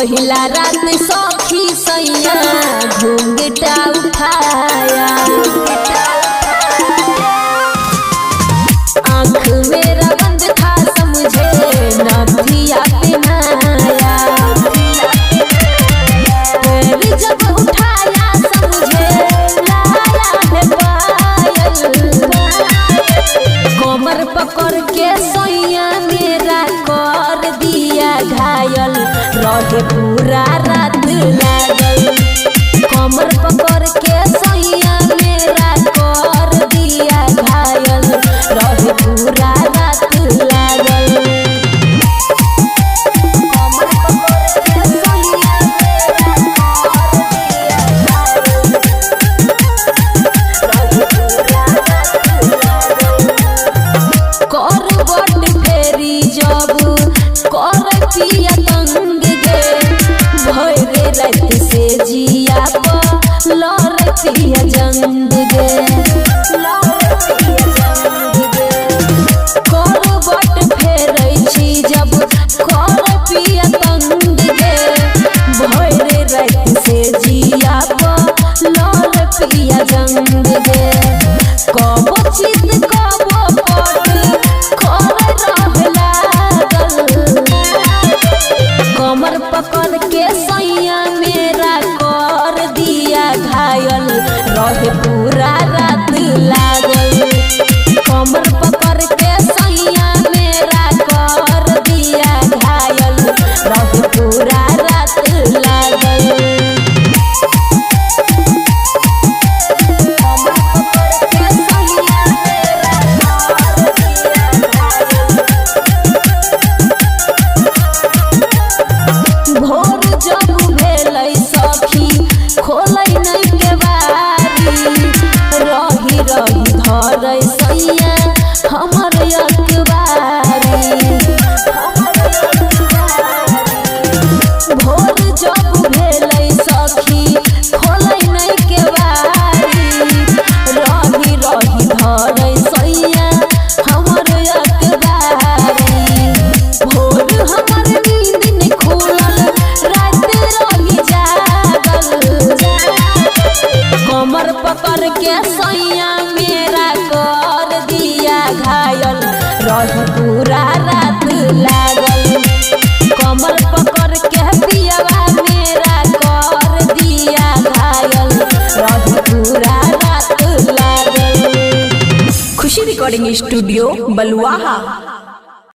पहिला रात सखी सैया घूंघटा उठाया, आँख मेरा बंद था समझे नथिया पहनाया, पैर जब उठाया समझे लाया है पायल, कमर पकड़ के सैया मेरा कर दिया घायल, रहे पूरा रात लागल, कमर पकड़ के सैया मेरा कर दिया घायल, रहे पूरा रात लागल, कमर पकड़ के सैया मेरा कर बट फेरी जब कर पिया तंग गे, भोरे रात से जिया पर लड़ पिया जंग गे, कर बट फेरै छी जब कर पिया तंग गे, भोरे रात से जिया पर लड़ पिया जंग गे, कबो चित कबो कमर पकड़ के सैया मेरा कर दिया घायल, रहे पूरा रात लागल, कमर पकड़ के सैया मेरा कर दिया घायल, रहे पूरा रात लागल, कमर पकड़ के सैया भोर जब भेलै सखी खोलै नहीं के बारी, रही रही धरै सैया हमर अखबारी, भोर जब भेलै सखी खोलै नहीं के बारी, रही रही धरै सैया हमर अखबारी, भोर हमर नींद नहीं खुलल रात रही जागल, कमर पकड़ के सैया मेरा कर दिया घायल, रही पूरा रात लागल, कमर पकड़ के पियवा मेरा कर दिया घायल, रही पूरा रात लागल। खुशी रिकॉर्डिंग स्टूडियो बलुआहा।